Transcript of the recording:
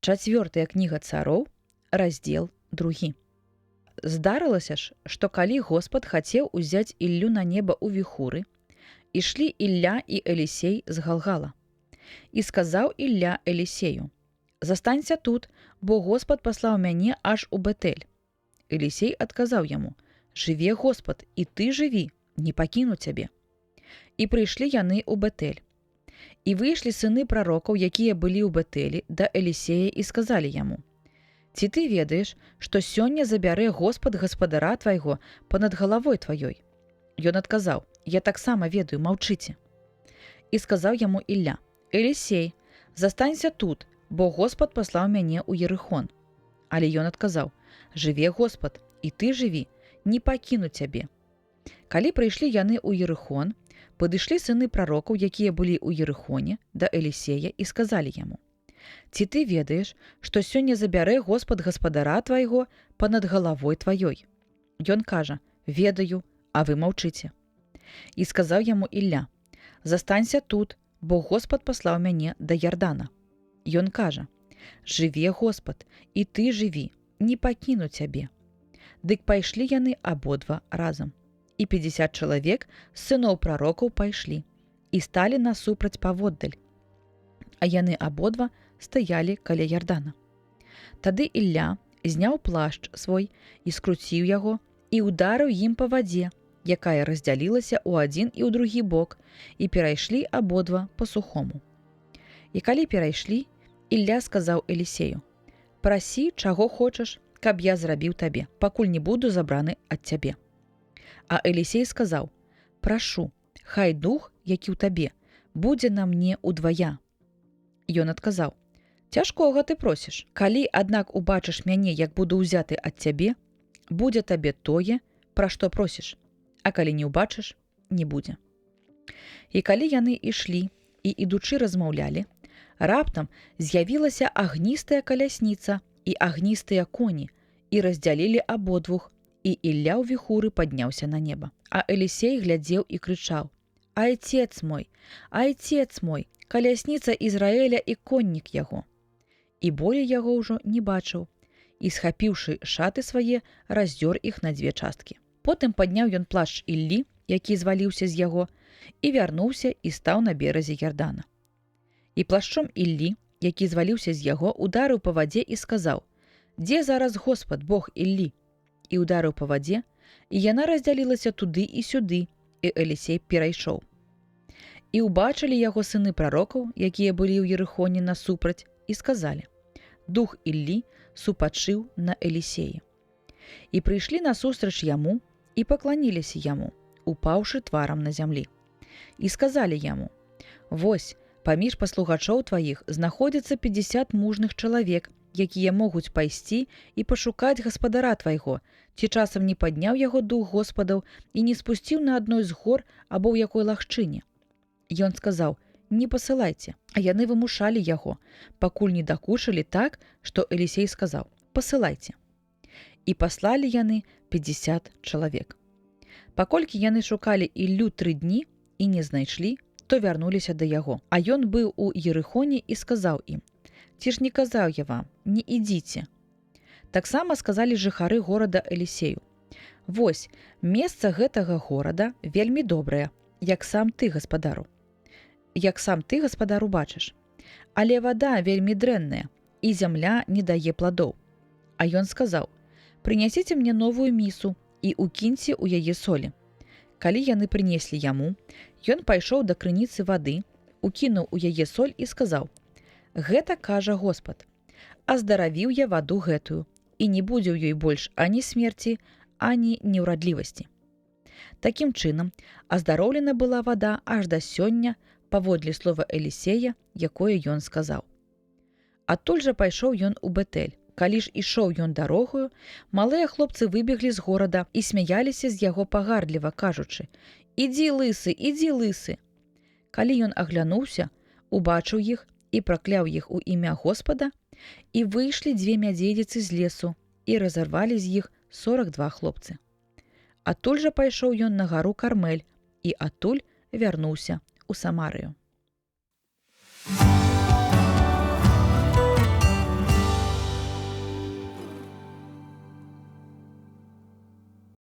Чацвёртая кніга цароў, раздзел 2. Здарылася ж, што калі Господ хацеў узяць Іллю на неба ў віхуры, ішлі Ілля і Елісей з Галгала. І сказаў Ілля Елісею: «Застанься тут, бо Господ паслаў мяне аж у Бетэль». Елісей адказаў яму: «Жыве Господ, і ты жыві, не пакіну цябе». І прыйшлі яны ў Бетэль. І выйшлі сыны прарокаў, якія былі ў Бетэлі, да Елісея і сказалі яму: «Ці ты ведаеш, што сёння забярэ Господ гаспадара твайго панад галавой тваёй?» Ён адказаў: «Я таксама ведаю, маўчыце». І сказаў яму Ілля: «Елісей, застанься тут, бо Господ паслаў мяне ў Ерыхон». Але ён адказаў: «Жыве Господ, і ты жыві, не пакіну цябе». Калі прыйшлі яны ў Ерыхон, падышлі сыны прарокаў, якія былі ў Ерыхоне, да Елісея і сказалі яму: «Ці ты ведаеш, што сёння забярэ Господ гаспадара твайго панад галавой тваёй?» Ён кажа: «Ведаю, а вы маўчыце». І сказаў яму Ілля: «Застанься тут, бо Господ паслаў мяне да Ярдана». Ён кажа: «Жыве Господ, і ты жыві, не пакіну цябе». Дык пайшлі яны абодва разам. І 50 чалавек з сыноў прарокаў пайшлі і сталі насупраць паводдаль, а яны абодва стаялі каля Ярдана. Тады Ілля зняў плашч свой і скруціў яго і ударыў ім па вадзе, якая раздзялілася ў адзін і ў другі бок, і перайшлі абодва па сухому. І калі перайшлі, Ілля сказаў Елісею: «Прасі, чаго хочаш, каб я зрабіў табе, пакуль не буду забраны ад цябе». А Елісей сказаў: «Прашу, хай дух, які ў табе, будзе на мне удвая». Ён адказаў: «Цяжкога ты просіш. Калі, аднак, убачыш мяне, як буду ўзяты ад цябе, будзе табе тое, пра што просіш, а калі не ўбачыш, не будзе». І калі яны ішлі і ідучы размаўлялі, раптам з'явілася агністая калясніца і агністыя коні, і раздзялілі абодвух, і Ілля ў віхуры падняўся на неба. А Елісей глядзеў і крычаў: «Айцец мой, айцец мой, калясніца Ізраэля і коннік яго». І болей яго ўжо не бачыў, і, схапіўшы шаты свае, раздзёр іх на 2 часткі. Потым падняў ён плашч Іллі, які зваліўся з яго, і вярнуўся і стаў на беразе Ярдана. І плашчом Іллі, які зваліўся з яго, ударыў па вадзе і сказаў: «Дзе зараз Господ, Бог Іллі?» І ударыў па вадзе, і яна раздзялілася туды і сюды, і Елісей перайшоў. І ўбачылі яго сыны прарокаў, якія былі ў Ерыхоне насупраць, і сказалі: «Дух Іллі супачыў на Елісеі». І прыйшлі насустрач яму і пакланіліся яму, упаўшы тварам на зямлі. І сказалі яму: «Вось, паміж паслугачоў тваіх знаходзіцца 50 мужных чалавек, якія могуць пайсці і пашукаць гаспадара твайго, ці часам не падняў яго дух Господаў і не спусціў на адной з гор або ў якой лагчыне». Ён сказаў: «Не пасылайце». А яны вымушалі яго, пакуль не дакучылі так, што Елісей сказаў: «Пасылайце». І паслалі яны 50 чалавек. Паколькі яны шукалі Іллю 3 дні і не знайшлі, то вярнуліся да яго. А ён быў у Ерыхоне і сказаў ім: «Ці ж не казаў я вам, не ідзіце». Таксама сказалі жыхары горада Елісею: «Вось, месца гэтага горада вельмі добрае, як сам ты, гаспадару. Бачыш. Але вада вельмі дрэнная, і зямля не дае пладоў». А ён сказаў: «Прынясіце мне новую місу і укіньце ў яе солі». Калі яны прынеслі яму, ён пайшоў да крыніцы вады, укінуў у яе соль і сказаў: «Гэта кажа Господ: аздаравіў я ваду гэтую, і не будзе ў ёй больш ані смерці, ані неўрадлівасці». Такім чынам, аздароўлена была вада аж да сёння паводле слова Елісея, якое ён сказаў. Адтуль жа пайшоў ён у Бетэль. Калі ж ішоў ён дарогою, малыя хлопцы выбеглі з горада і смяяліся з яго пагардліва, кажучы: «Ідзі, лысы, ідзі, лысы». Калі ён аглянуўся, убачыў іх і пракляў іх у імя Господа, і выйшлі 2 мядзведзіцы з лесу і разарвалі з іх 42 хлопцы. Адтуль жа пайшоў ён на гару Кармель і адтуль вярнуўся у Самарыю.